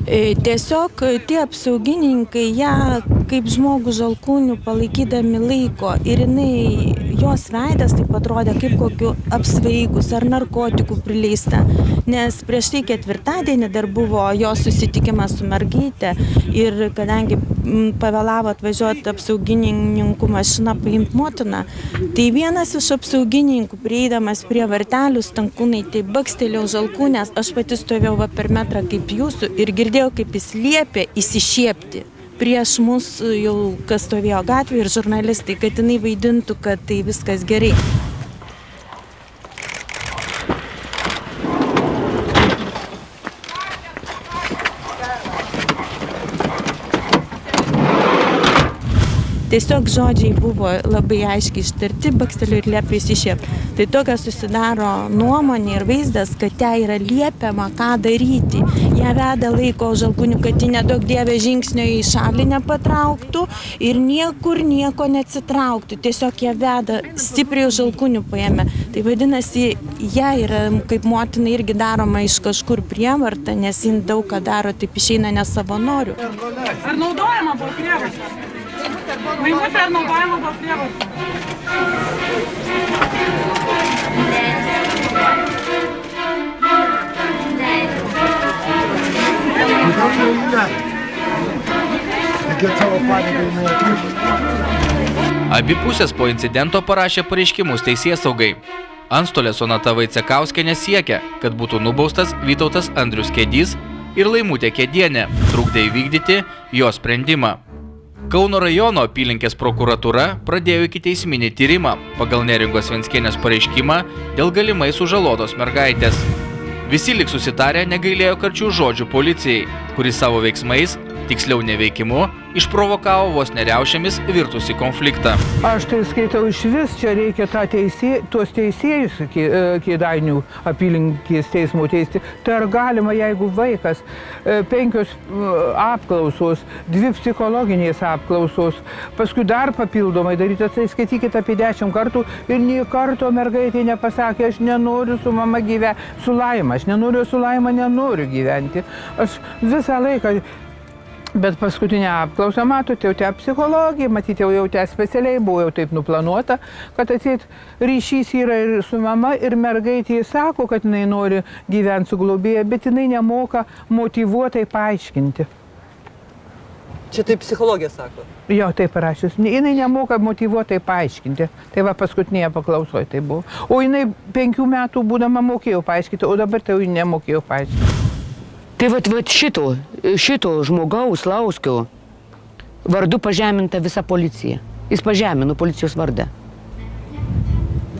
Tiesiog tie apsaugininkai ją kaip žmogų žalkūnių palaikydami laiko ir jos veidas taip atrodė kaip kokiu apsvaigus ar narkotikų prileista, nes prieš tai ketvirtadienį dar buvo jos susitikimas su mergaitė ir kadangi pavėlavo atvažiuoti apsaugininkų mašina paimti motiną, tai vienas iš apsaugininkų prieidamas prie vartelių Stankūnaitei bakstelėjo žalkūnės, aš pati stovėjau per metrą kaip jūsų ir girdėjau, kaip jis liepė įsišiepti prieš mus jau, kas stovėjo gatvėje ir žurnalistai, kad jinai vaidintų, kad tai viskas gerai. Tiesiog žodžiai buvo labai aiškiai ištarti, bakstelio ir liepė įsišiepti. Tai tokia susidaro nuomonė ir vaizdas, kad jai yra liepiama, ką daryti. Ją veda laiko žalkūnių, kad ji nedaug dievė žingsnio į šalį nepatrauktų ir niekur nieko neatsitrauktų. Tiesiog ją veda, stipriai žalkūnių paėmė. Tai vadinasi, ją yra kaip motina irgi daroma iš kažkur prievarta, nes jin daug ką daro, taip išeina ne savanorių. Ar naudojama buvo prievarta? Vaimutė ar naudojama buvo prievarta? Abi pusės po incidento parašė pareiškimus teisėsaugai. Antstolė Sonata Vaicekauskienė siekia, kad būtų nubaustas Vytautas Andrius Kedys ir Laimutė Kedienė, trukdė įvykdyti jo sprendimą. Kauno rajono apylinkės prokuratūra pradėjo ikiteisminį tyrimą pagal Neringos Venckienės pareiškimą dėl galimai sužalotos mergaitės. Visi lyg susitarę negailėjo karčių žodžių policijai, kuri savo veiksmais, tiksliau neveikimu, išprovokavo vos neriaušiamis virtusi konfliktą. Aš tai skaitau iš vis, čia reikia tuos teisėjus Kėdainių apylinkės teismo teisti. Tai ar galima, jeigu vaikas 5 apklausos, 2 psichologinės apklausos, paskui dar papildomai darytas, tai skaitykite apie 10 kartų ir nė karto mergaitė nepasakė, aš nenoriu su mama gyventi, su Laima, aš nenoriu su Laima, nenoriu gyventi. Aš visą laiką. Bet paskutinę apklausą, matote, jau te psichologija, matyti, jau te specialiai buvo jau taip nuplanuota, kad atseit ryšys yra ir su mama, ir mergaitė sako, kad jinai nori gyventi su globėja, bet jinai nemoka motyvuotai paaiškinti. Čia taip psichologija sako? Jo, taip parašys. Jinai nemoka motyvuotai paaiškinti. Tai va paskutinėje paklausoje tai buvo. O jinai 5 metų būdama mokėjo paaiškinti, o dabar tai jau nemokėjo paaiškinti. Tai vat šito žmogaus Lauskio vardu pažeminta visa policija. Jis pažemino policijos vardą.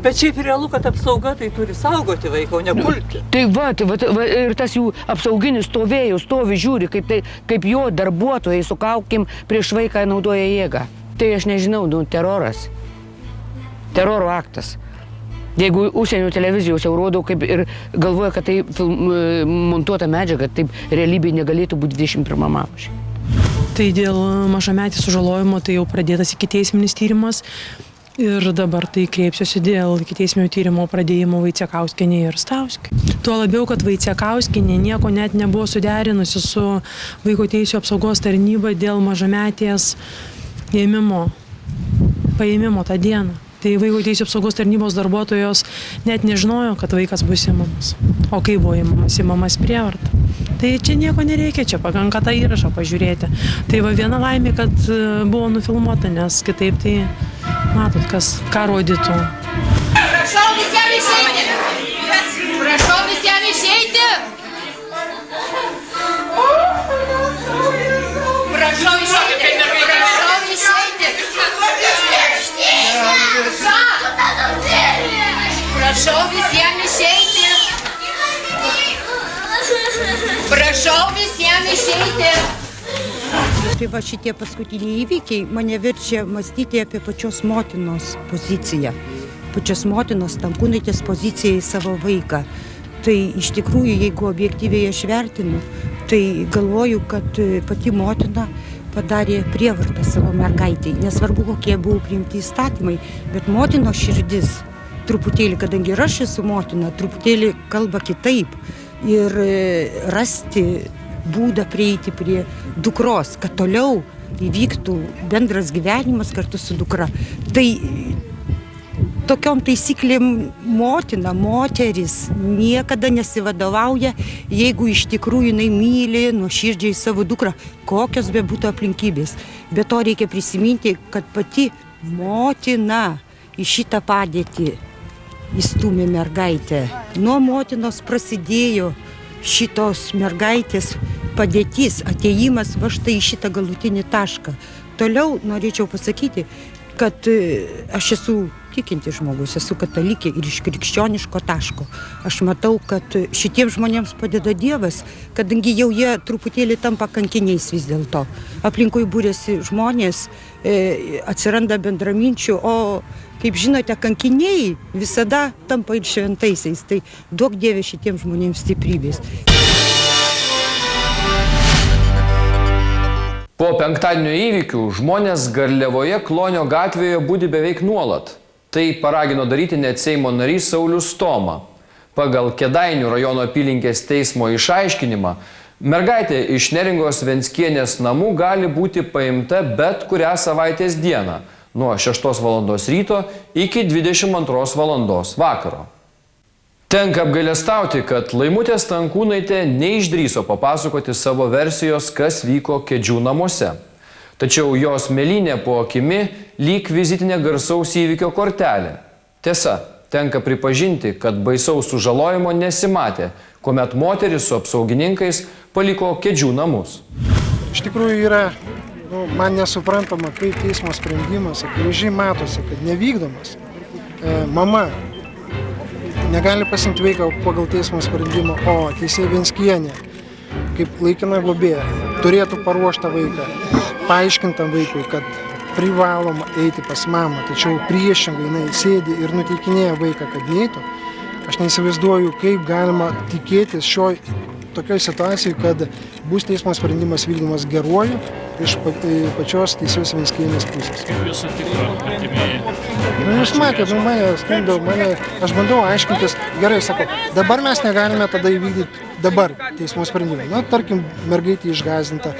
Bet šiaip realu, kad apsauga tai turi saugoti vaiką, o ne pulti. Tai va, ir tas jų apsauginis stovi, žiūri, kaip jo darbuotojai su kaukėm prieš vaiką naudoja jėgą. Tai aš nežinau, teroras. Teroro aktas. Jeigu užsienio televizijos jau rodo ir galvoja, kad tai montuota medžiaga, taip realybėje negalėtų būti 21 amžiuje. Tai dėl mažametės sužalojimo tai jau pradėtas ikiteisminis tyrimas ir dabar tai kreipsiuosi dėl ikiteisminio tyrimo pradėjimo Vaicekauskienei ir Stauskiui. Tuo labiau, kad Vaicekauskienė nieko net nebuvo suderinusi su Vaiko teisių apsaugos tarnyba dėl mažametės paėmimo tą dieną. Tai Vaiko teisių apsaugos tarnybos darbuotojos net nežinojo, kad vaikas bus imamas. O kai buvo imamas prievarta. Tai čia nieko nereikia, čia pakanka tą įrašą pažiūrėti. Tai va viena laimė, kad buvo nufilmuota, nes kitaip tai matot, ką rodytų. Prašau visiems išeiti! Prašau visiems išeiti! Prašau išeiti! Prašau išeiti! Prašau visiems išeiti! Prašau visiems išeiti! Tai va šitie paskutiniai įvykiai mane verčia mąstyti apie pačios motinos poziciją. Pačios motinos Stankūnaitės poziciją į savo vaiką. Tai iš tikrųjų, jeigu objektyviai aš vertinu, tai galvoju, kad pati motina padarė prievartą savo mergaitei. Nesvarbu, kokie buvo priimti įstatymai, bet motinos širdis truputėlį, kadangi aš esu motina, truputėlį kalba kitaip. Ir rasti būdą prieiti prie dukros, kad toliau įvyktų bendras gyvenimas kartu su dukra. Tai tokiom taisyklėm moteris niekada nesivadovauja, jeigu iš tikrųjų jinai myli nuoširdžiai savo dukrą, kokios be būtų aplinkybės. Bet to reikia prisiminti, kad pati motina į šitą padėtį įstūmė mergaitę. Nuo motinos prasidėjo šitos mergaitės padėtis, atėjimas va štai į šitą galutinį tašką. Toliau norėčiau pasakyti, kad aš esu tikintis žmogus, esu katalikė ir iš krikščioniško taško. Aš matau, kad šitiems žmonėms padeda Dievas, kadangi jau jie truputėlį tampa kankiniais vis dėlto. Aplinkui būrėsi žmonės, atsiranda bendraminčių, o kaip žinote, kankiniai visada tampa ir šventaisiais. Tai duok Dieve šitiems žmonėms stiprybės. Po penktadienio įvykių žmonės Garliavoje Klonio gatvėje budi beveik nuolat. Tai paragino daryti net Seimo narys Saulius Stoma. Pagal Kėdainių rajono apylinkės teismo išaiškinimą, mergaitė iš Neringos Venckienės namų gali būti paimta bet kurią savaitės dieną nuo 6 val. Ryto iki 22 val. Vakaro. Tenka apgailestauti, kad Laimutė Stankūnaitė neišdrįso papasakoti savo versijos, kas vyko Kėdžių namuose. Tačiau jos mėlynė po akimi lyg vizitinė garsaus įvykio kortelė. Tiesa, tenka pripažinti, kad baisaus sužalojimo nesimatė, kuomet moteris su apsaugininkais paliko Kėdžių namus. Iš tikrųjų yra, man nesuprantama, kaip teismo sprendimas, akivaizdžiai matosi, kad nevykdomas. Mama negali pasimti vaiką pagal teismo sprendimą, o teisėja Venckienė, kaip laikina globėja, turėtų paruoštą vaiką, paaiškintam vaikui, kad privaloma eiti pas mamą, tačiau priešingai jinai sėdi ir nuteikinėja vaiką, kad neįtų. Aš neįsivaizduoju, kaip galima tikėtis tokioj situacijai, kad bus teismo sprendimas vykdomas geruoju iš pačios teisėjos Venckienės pusės. Kaip jūs sutiko artimieji? Jūs matėte, aš bandau aiškintis, gerai, sakau, dabar mes negalime tada įvykdyti dabar teismo sprendimą. Na, tarkim, mergaitė išgąsdinta,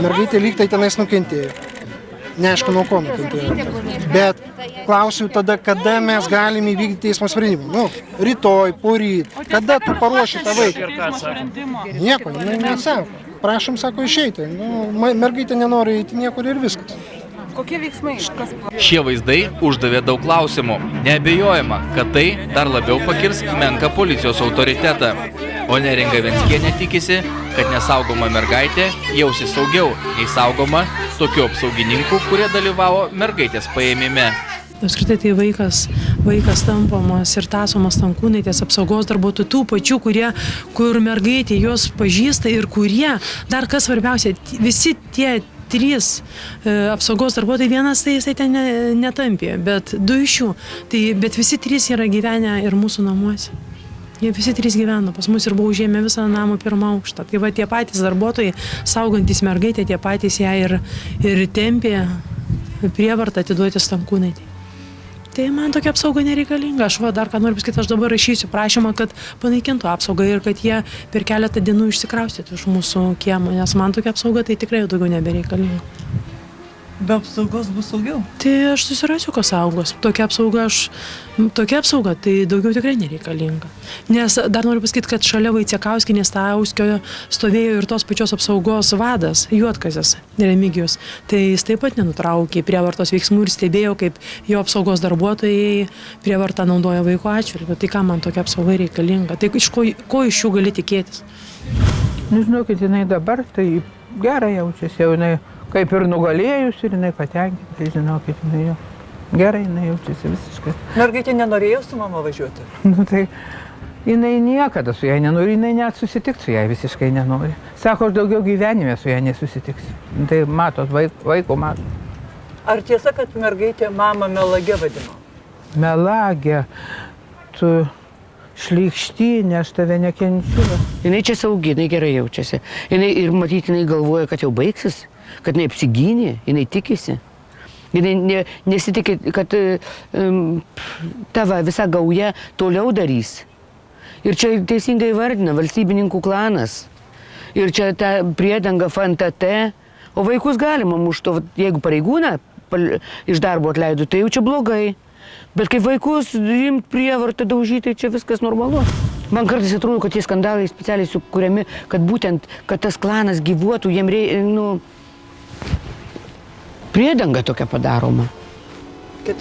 mergaitė lyg tai tenais nukentėjo. Neaišku, nuo ko nukentėjo. Bet klausiu tada, kada mes galime įvykdyti teismo sprendimą. Rytoj, poryt, kada tu paruoši tą vaiką? Nieko, nesako. Prašom, sako, išeiti. Mergaitė nenori eiti niekur ir viskas. Kokie veiksmai? Šie vaizdai uždavė daug klausimų. Neabejojama, kad tai dar labiau pakirs menką policijos autoritetą. O Neringa Venckienė tikisi, kad nesaugoma mergaitė jausis saugiau nei saugoma tokių apsaugininkų, kurie dalyvavo mergaitės paėmime. Apskritai tai vaikas tampamas ir tąsomas Stankūnaitės apsaugos darbuotojų, tų pačių, kur mergaitė jos pažįsta ir kurie, dar kas svarbiausia, visi tie 3 apsaugos darbuotojai, vienas tai jisai ten netampė, bet 2 iš jų, bet visi 3 yra gyvenę ir mūsų namuose. Jie visi 3 gyveno pas mus ir buvo užėmę visą namą 1 aukštą. Tai va tie patys darbuotojai, saugantis mergaitę, tie patys ją ir tempė prievartą atiduoti Stankūnaitei. Tai man tokia apsauga nereikalinga. Aš dar ką noriu pasakyti, aš dabar rašysiu prašymą, kad panaikintų apsaugą ir kad jie per keletą dienų išsikraustytų iš mūsų kiemo, nes man tokia apsauga tai tikrai daugiau nebereikalinga. Be apsaugos bus saugiau? Tai aš susirasiu, kas saugos. Tokia apsauga tai daugiau tikrai nereikalinga. Nes dar noriu pasakyti, kad šalia Vaicekauskienės Stauskio stovėjo ir tos pačios apsaugos vadas, Juodkazis Remigijus. Tai jis taip pat nenutraukė prievartos veiksmų ir stebėjo, kaip jo apsaugos darbuotojai prievartą naudoja vaiko atžvilgiu. Tai ką man tokia apsauga reikalinga? Tai ko iš jų gali tikėtis? Žinokit, jinai dabar tai gerai jaučiasi, jau jinai kaip ir nugalėjus ir jinai patenkinta, žinokit, jinai jau gerai jinai jaučiasi visiškai. Mergaitė nenorėjo su mama važiuoti? Tai jinai niekada su jai nenori, jinai net susitikti su jai visiškai nenori. Sako, aš daugiau gyvenime su jai nesusitiksiu. Tai matot, vaiko matot. Ar tiesa, kad mergaitė mamą melagė vadino? Melagė, tu šlykštynė, aš tave nekenčiu. Jinai čia saugi, jinai gerai jaučiasi. Ir matyti, jinai galvoja, kad jau baigsis. Kad jinai apsigynė, jinai tikisi. Jinai nesitikė, kad tava visa gauja toliau darys. Ir čia teisingai vardina valstybininkų klanas. Ir čia ta priedanga FNTT. O vaikus galima mušti, jeigu pareigūną iš darbo atleido, tai jau čia blogai. Bet kaip vaikus imt prievartą daužyti, čia viskas normalu. Man kartais atrodo, kad tie skandalai specialiai sukuriami, kad būtent, kad tas klanas gyvuotų, jiem reikia, priedanga tokia padaroma.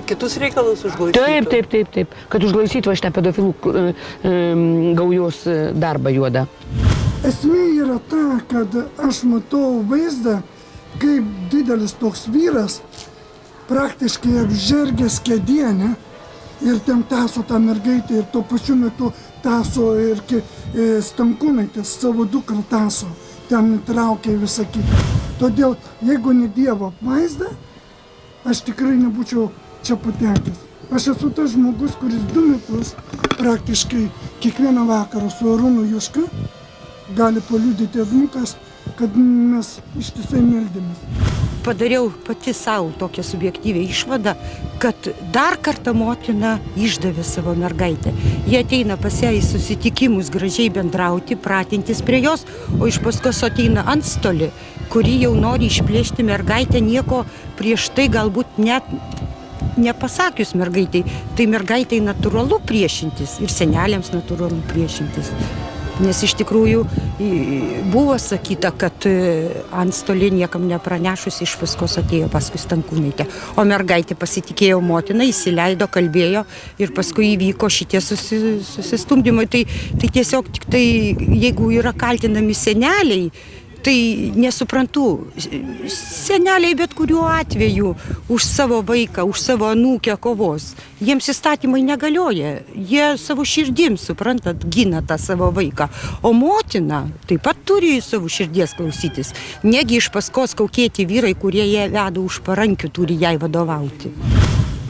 Kitus reikalus užglaistytų? Taip. Kad užglaistytų šitą pedofilų gaujos darbą juodą. Esmė yra ta, kad aš matau vaizdą, kaip didelis toks vyras praktiškai apžergęs kėdienę ir ten tąso tą mergaitę ir tuo pačiu metu tąso ir Stankūnaitės savo dukrą tąso. Ten traukė visą kitą. Todėl, jeigu ne Dievo apvaizda, aš tikrai nebūčiau čia patekęs. Aš esu tas žmogus, kuris 2 metus praktiškai kiekvieną vakarą su Arūnu Juška gali paliudyti Edmukas, kad mes ištisai meldėmės. Padariau pati savo tokią subjektyvę išvadą, kad dar kartą motina išdavė savo mergaitę. Jie ateina pas ją į susitikimus gražiai bendrauti, pratintis prie jos, o iš paskos ateina antstolį, kuri jau nori išplėšti mergaitę, nieko prieš tai galbūt net nepasakius mergaitai. Tai mergaitai natūralu priešintis ir seneliams natūralu priešintis. Nes iš tikrųjų buvo sakyta, kad antstolė niekam nepranešus iš paskos atėjo paskui Stankūnaitę. O mergaitė pasitikėjo motiną, įsileido, kalbėjo ir paskui įvyko šitie susistumdymai. Tai tiesiog tik tai, jeigu yra kaltinami seneliai, tai nesuprantu. Seneliai bet kuriuo atveju už savo vaiką, už savo anūkę kovos. Jiems įstatymai negalioja. Jie savo širdim, suprantat, gina tą savo vaiką. O motina taip pat turi savo širdies klausytis. Negi iš paskos kokie vyrai, kurie ją veda už parankių, turi jai vadovauti.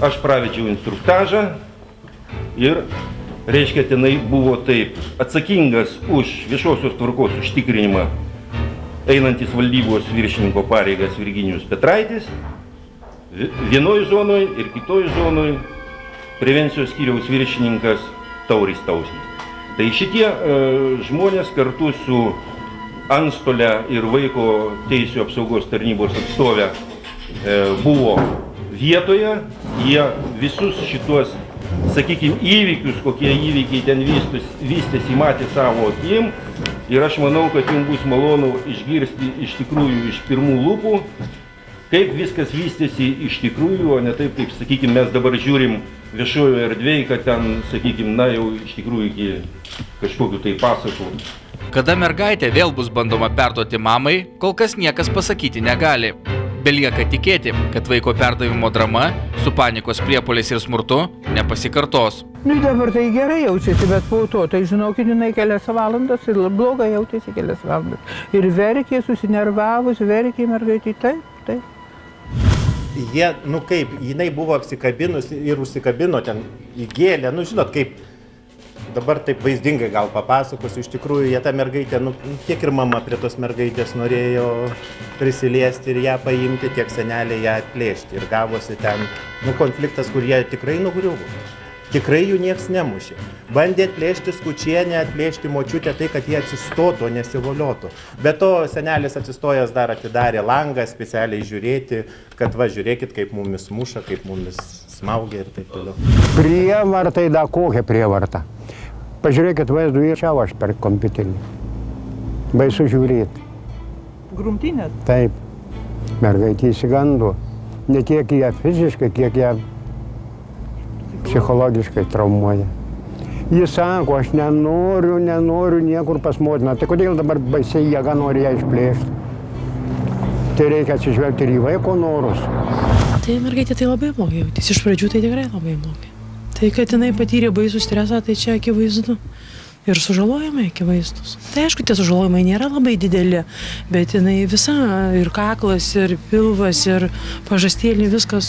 Aš pravedžiau instruktažą ir, reiškia, tenai buvo taip, atsakingas už viešosios tvarkos užtikrinimą einantis valdybos viršininko pareigas Virginijus Petraitis, vienoje zonoje ir kitoje zonoje prevencijos skyriaus viršininkas Tauris Tausnis. Tai šitie žmonės kartu su antstole ir vaiko teisių apsaugos tarnybos atstovė buvo vietoje. Jie visus šitos, sakykime, įvykius, kokie įvykiai ten vystėsi, matė savo akim. Ir aš manau, kad jums bus malonu išgirsti iš tikrųjų iš pirmų lūpų, kaip viskas vystėsi iš tikrųjų, o ne taip, kaip, sakykime, mes dabar žiūrim viešojo erdvėje, kad ten, sakykime, jau iš tikrųjų iki kažkokių tai pasakų. Kada mergaitė vėl bus bandoma perduoti mamai, kol kas niekas pasakyti negali. Belieka tikėti, kad vaiko perdavimo drama su panikos priepuoliais ir smurtu nepasikartos. Nu dabar tai gerai jaučiasi, bet po to, tai žinokit, jinai kelias valandas ir blogai jautėsi kelias valandas. Ir verkė, susinervavus, verkė mergaitė, taip. Jie, nu kaip, jinai buvo apsikabinus ir užsikabino ten į gėlę, nu žinot, kaip dabar taip vaizdingai gal papasakosiu, iš tikrųjų, jie tą mergaitę, nu tiek ir mama prie tos mergaitės norėjo prisiliesti ir ją paimti, tiek senelė ją atplėšti. Ir gavosi ten, nu, konfliktas, kur jie tikrai nugriuvo. Tikrai jų nieks nemušė. Bandė atplėšti skučienę, atplėšti močiutę tai, kad jie atsistotų, nesivoliotų. Be to, senelis atsistojęs dar atidarė langą, specialiai žiūrėti, kad va, žiūrėkit, kaip mumis muša, kaip mumis smaugia ir taip toliau. Prievartai, da kokia prievarta. Pažiūrėkit vaizdu įrašą aš per kompiuterį. Baisu žiūrėti. Grumtynės? Taip. Mergaitė įsigando. Ne tiek ją fiziškai, kiek ją psichologiškai traumuoja. Jis sako, aš nenoriu niekur pas motiną. Tai kodėl dabar baisiai jėga nori ją išplėšti? Tai reikia atsižvelgti ir į vaiko norus. Tai mergaitė tai labai blogai jautėsi. Iš pradžių tai tikrai labai blogai. Tai, kad jinai patyrė baisų stresą, tai čia akivaizdu. Ir sužalojimai akivaizdus. Tai aišku, tie sužalojimai nėra labai dideli, bet jinai visa, ir kaklas, ir pilvas, ir pažastėlį, viskas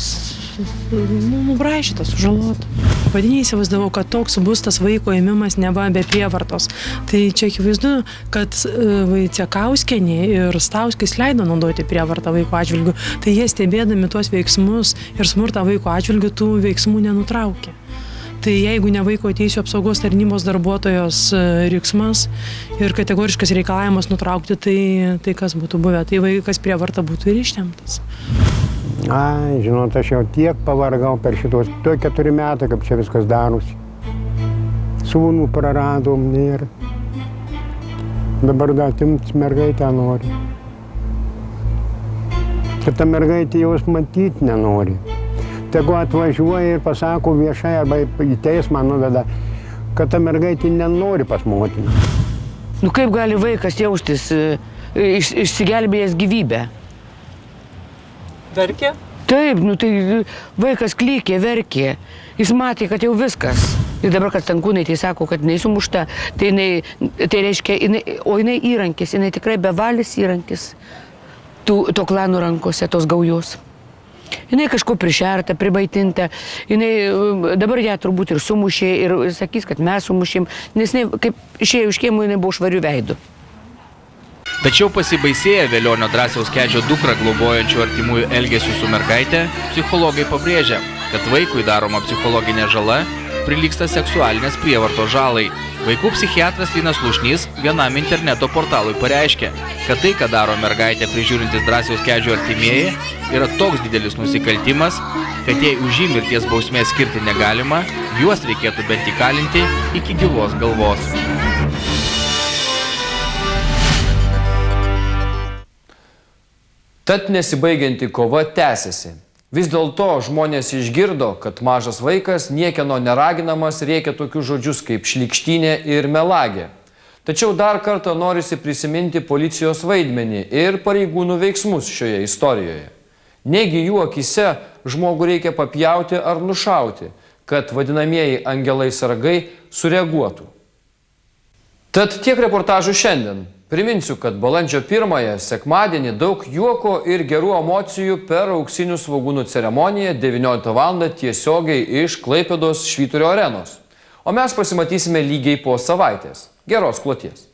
nubraižyta, sužalota. Padiniai įsivaizdavau, kad toks bus tas vaiko ėmimas neva be prievartos. Tai čia akivaizdu, kad Vaicekauskienė ir Stauskis leido naudoti prievartą vaiko atžvilgiu. Tai jie stebėdami tuos veiksmus ir smurtą vaiko atžvilgiu tų veiksmų nenutraukė. Tai jeigu ne vaiko teisių apsaugos tarnybos darbuotojos riksmas ir kategoriškas reikalavimas nutraukti, tai kas būtų buvę? Tai vaikas prievarta būtų ir ištemtas. Ai, žinot, aš jau tiek pavargau per šitos, 4 metai, kaip čia viskas darosi. Sūnų praradom ir dabar atimt mergaitę nori. Kad ta mergaitė jos matyti nenori. Tegu atvažiuoja ir pasako viešai arba į teismą nuveda, kad ta mergaitė nenori pas motiną. Nu kaip gali vaikas jaustis išsigelbėjęs gyvybę? Verkė? Taip, nu tai vaikas klykė, verkė. Jis matė, kad jau viskas. Ir dabar, kad Stankūnaitė sako, kad jinai sumušta, tai reiškia, jinai įrankis, jinai tikrai bevalis įrankis to klano rankose, tos gaujos. Jinai kažko prišerta, pribaitinta, jinai dabar ją turbūt ir sumušė ir sakys, kad mes sumušėm, nes jinai, kaip išėjo iš kiemų, jinai buvo švarių veidų. Tačiau pasibaisėję Velionio Drąsiaus Kedžio dukrą globojančių artimųjų elgesių su mergaitė, psichologai pabrėžia, kad vaikui daroma psichologinė žala prilygsta seksualinės prievartos žalai. Vaikų psichiatras Linas Slušnys vienam interneto portalui pareiškė, kad tai, ką daro mergaitė prižiūrintis Drąsiaus Kedžio artimieji, yra toks didelis nusikaltimas, kad jei už jį mirties bausmės skirti negalima, juos reikėtų bent įkalinti iki gyvos galvos. Tad nesibaigianti kova tęsiasi. Vis dėlto žmonės išgirdo, kad mažas vaikas niekieno neraginamas rėkia tokius žodžius kaip šlykštynė ir melagė. Tačiau dar kartą norisi prisiminti policijos vaidmenį ir pareigūnų veiksmus šioje istorijoje. Negi jų akise žmogų reikia papjauti ar nušauti, kad vadinamieji angelai sargai sureaguotų. Tad tiek reportažų šiandien. Priminsiu, kad balandžio 1-ąją, sekmadienį, daug juoko ir gerų emocijų per auksinių svogūnų ceremoniją 19 val. Tiesiogiai iš Klaipėdos Švyturio arenos. O mes pasimatysime lygiai po savaitės. Geros kloties.